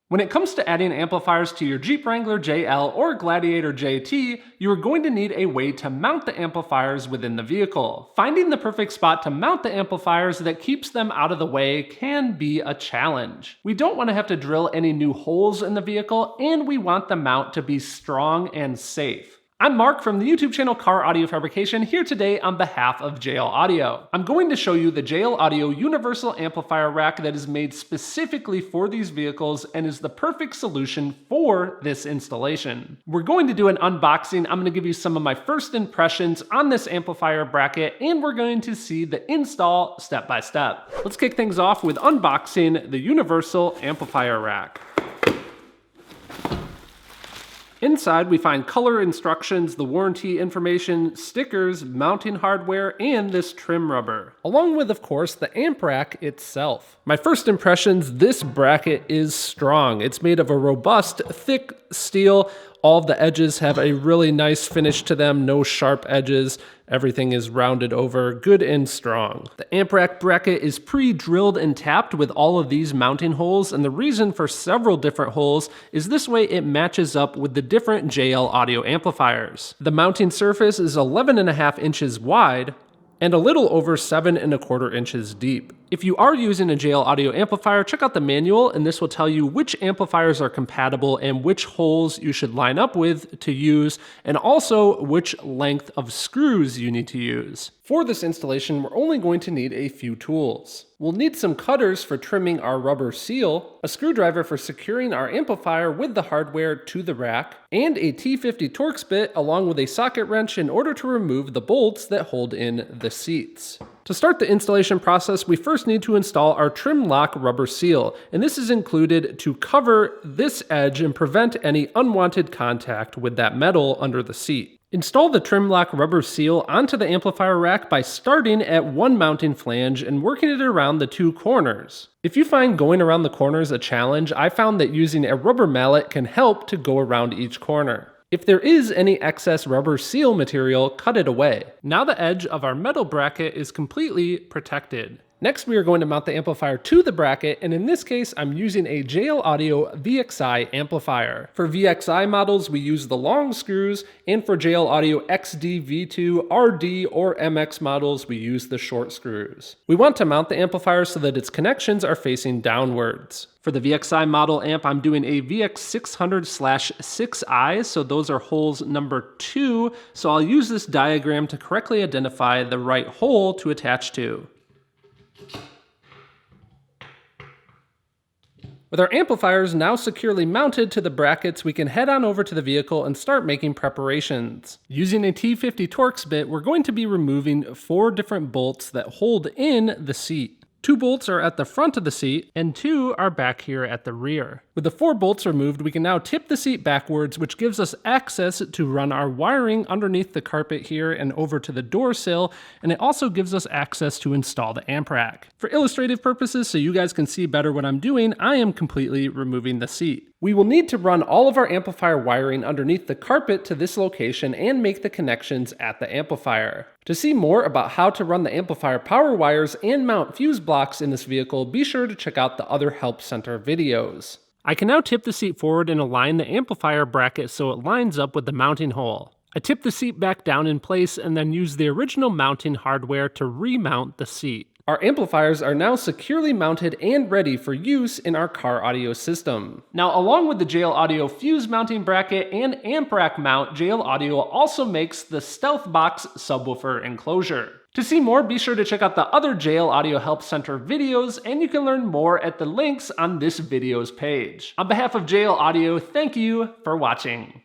When it comes to adding amplifiers to your Jeep Wrangler JL or Gladiator JT, you are going to need a way to mount the amplifiers within the vehicle. Finding the perfect spot to mount the amplifiers that keeps them out of the way can be a challenge. We don't want to have to drill any new holes in the vehicle, and we want the mount to be strong and safe. I'm Mark from the YouTube channel CarAudioFabrication, here today on behalf of JL Audio. I'm going to show you the JL Audio Universal Amplifier Rack that is made specifically for these vehicles and is the perfect solution for this installation. We're going to do an unboxing. I'm going to give you some of my first impressions on this amplifier bracket, and we're going to see the install step by step. Let's kick things off with unboxing the Universal Amplifier Rack. Inside, we find color instructions, the warranty information, stickers, mounting hardware, and this trim rubber, along with, of course, the amp rack itself. My first impressions, this bracket is strong. It's made of a robust, thick steel. All of the edges have a really nice finish to them, no sharp edges. Everything is rounded over, good and strong. The amp rack bracket is pre-drilled and tapped with all of these mounting holes, and the reason for several different holes is this way it matches up with the different JL Audio amplifiers. The mounting surface is 11.5 inches wide, and a little over 7.25 inches deep. If you are using a JL Audio amplifier, check out the manual, and this will tell you which amplifiers are compatible and which holes you should line up with to use, and also which length of screws you need to use. For this installation, we're only going to need a few tools. We'll need some cutters for trimming our rubber seal, a screwdriver for securing our amplifier with the hardware to the rack, and a T50 Torx bit along with a socket wrench in order to remove the bolts that hold in the seats. To start the installation process, we first need to install our trim lock rubber seal, and this is included to cover this edge and prevent any unwanted contact with that metal under the seat. Install the trim lock rubber seal onto the amplifier rack by starting at one mounting flange and working it around the two corners. If you find going around the corners a challenge, I found that using a rubber mallet can help to go around each corner. If there is any excess rubber seal material, cut it away. Now the edge of our metal bracket is completely protected. Next, we are going to mount the amplifier to the bracket, and in this case, I'm using a JL Audio VXI amplifier. For VXI models, we use the long screws, and for JL Audio XD, V2, RD, or MX models, we use the short screws. We want to mount the amplifier so that its connections are facing downwards. For the VXI model amp, I'm doing a VX600/6I, so those are holes number 2, so I'll use this diagram to correctly identify the right hole to attach to. With our amplifiers now securely mounted to the brackets, we can head on over to the vehicle and start making preparations. Using a T50 Torx bit, we're going to be removing 4 different bolts that hold in the seat. 2 bolts are at the front of the seat, and 2 are back here at the rear. With the 4 bolts removed, we can now tip the seat backwards, which gives us access to run our wiring underneath the carpet here and over to the door sill, and it also gives us access to install the amp rack. For illustrative purposes, so you guys can see better what I'm doing, I am completely removing the seat. We will need to run all of our amplifier wiring underneath the carpet to this location and make the connections at the amplifier. To see more about how to run the amplifier power wires and mount fuse blocks in this vehicle, be sure to check out the other Help Center videos. I can now tip the seat forward and align the amplifier bracket so it lines up with the mounting hole. I tip the seat back down in place and then use the original mounting hardware to remount the seat. Our amplifiers are now securely mounted and ready for use in our car audio system. Now, along with the JL Audio fuse mounting bracket and amp rack mount, JL Audio also makes the Stealthbox subwoofer enclosure. To see more, be sure to check out the other JL Audio Help Center videos, and you can learn more at the links on this video's page. On behalf of JL Audio, thank you for watching.